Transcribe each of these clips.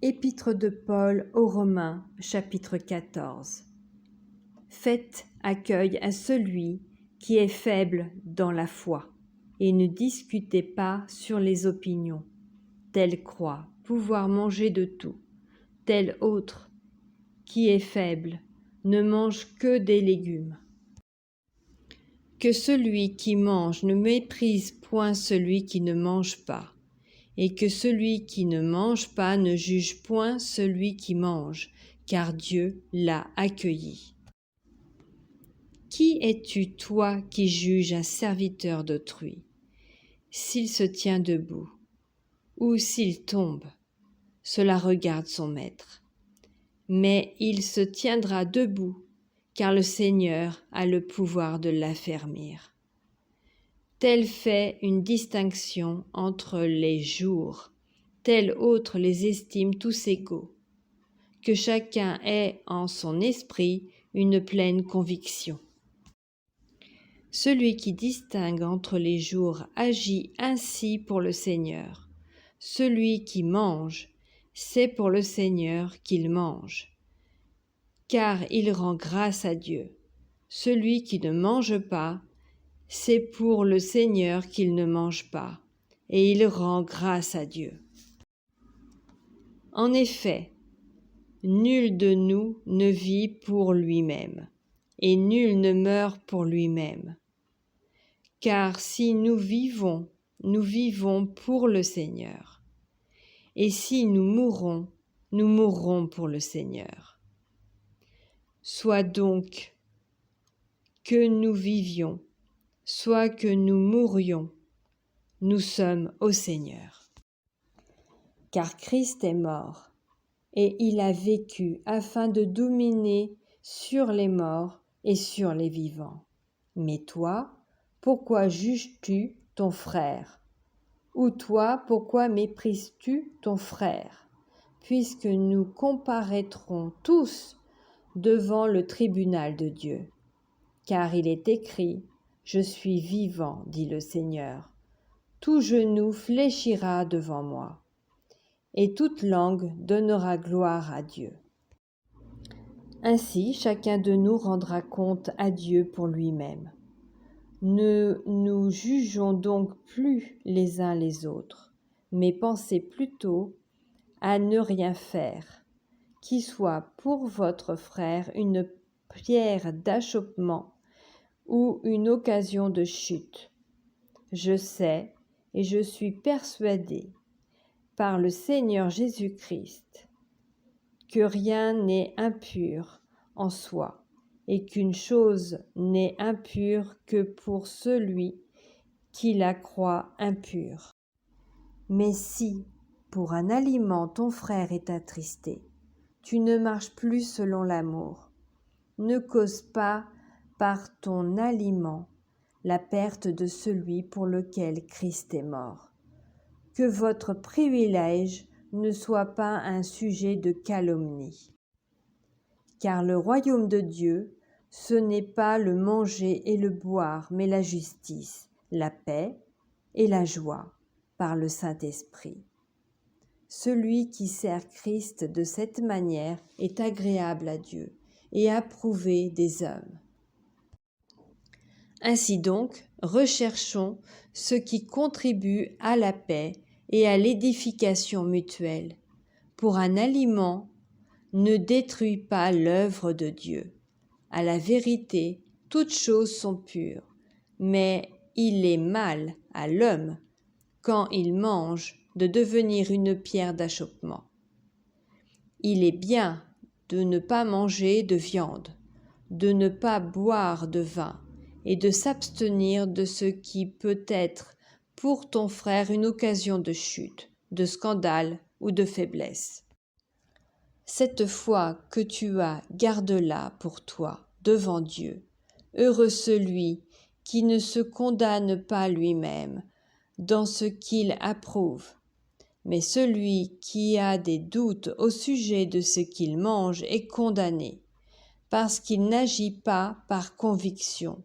Épître de Paul aux Romains, chapitre 14. Faites accueil à celui qui est faible dans la foi, et ne discutez pas sur les opinions. Tel croit pouvoir manger de tout, tel autre, qui est faible, ne mange que des légumes. Que celui qui mange ne méprise point celui qui ne mange pas, et que celui qui ne mange pas ne juge point celui qui mange, car Dieu l'a accueilli. Qui es-tu, toi, qui juges un serviteur d'autrui, s'il se tient debout, ou s'il tombe? Cela regarde son maître. Mais il se tiendra debout, car le Seigneur a le pouvoir de l'affermir. Tel fait une distinction entre les jours, tel autre les estime tous égaux. Que chacun ait en son esprit une pleine conviction. Celui qui distingue entre les jours agit ainsi pour le Seigneur. Celui qui mange, c'est pour le Seigneur qu'il mange, car il rend grâce à Dieu. Celui qui ne mange pas, c'est pour le Seigneur qu'il ne mange pas, et il rend grâce à Dieu. En effet, nul de nous ne vit pour lui-même, et nul ne meurt pour lui-même. Car si nous vivons pour le Seigneur. Et si nous mourrons pour le Seigneur. Soit donc que nous vivions, soit que nous mourions, nous sommes au Seigneur. Car Christ est mort, et il a vécu afin de dominer sur les morts et sur les vivants. Mais toi, pourquoi juges-tu ton frère? Ou toi, pourquoi méprises-tu ton frère? Puisque nous comparaîtrons tous devant le tribunal de Dieu. Car il est écrit, « Je suis vivant, dit le Seigneur. Tout genou fléchira devant moi, et toute langue donnera gloire à Dieu. » Ainsi, chacun de nous rendra compte à Dieu pour lui-même. Ne nous jugeons donc plus les uns les autres, mais pensez plutôt à ne rien faire, qui soit pour votre frère une pierre d'achoppement ou une occasion de chute. Je sais et je suis persuadé par le Seigneur Jésus-Christ que rien n'est impur en soi et qu'une chose n'est impure que pour celui qui la croit impure. Mais si, pour un aliment, ton frère est attristé, tu ne marches plus selon l'amour. Ne cause pas par ton aliment la perte de celui pour lequel Christ est mort. Que votre privilège ne soit pas un sujet de calomnie. Car le royaume de Dieu, ce n'est pas le manger et le boire, mais la justice, la paix et la joie par le Saint-Esprit. Celui qui sert Christ de cette manière est agréable à Dieu et approuvé des hommes. Ainsi donc, recherchons ce qui contribue à la paix et à l'édification mutuelle. Pour un aliment, ne détruis pas l'œuvre de Dieu. À la vérité, toutes choses sont pures, mais il est mal à l'homme, quand il mange, de devenir une pierre d'achoppement. Il est bien de ne pas manger de viande, de ne pas boire de vin, et de s'abstenir de ce qui peut être pour ton frère une occasion de chute, de scandale ou de faiblesse. Cette foi que tu as, garde-la pour toi, devant Dieu. Heureux celui qui ne se condamne pas lui-même dans ce qu'il approuve, mais celui qui a des doutes au sujet de ce qu'il mange est condamné, parce qu'il n'agit pas par conviction.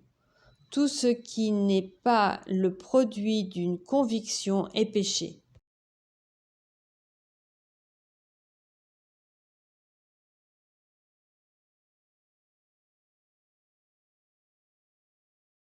Tout ce qui n'est pas le produit d'une conviction est péché.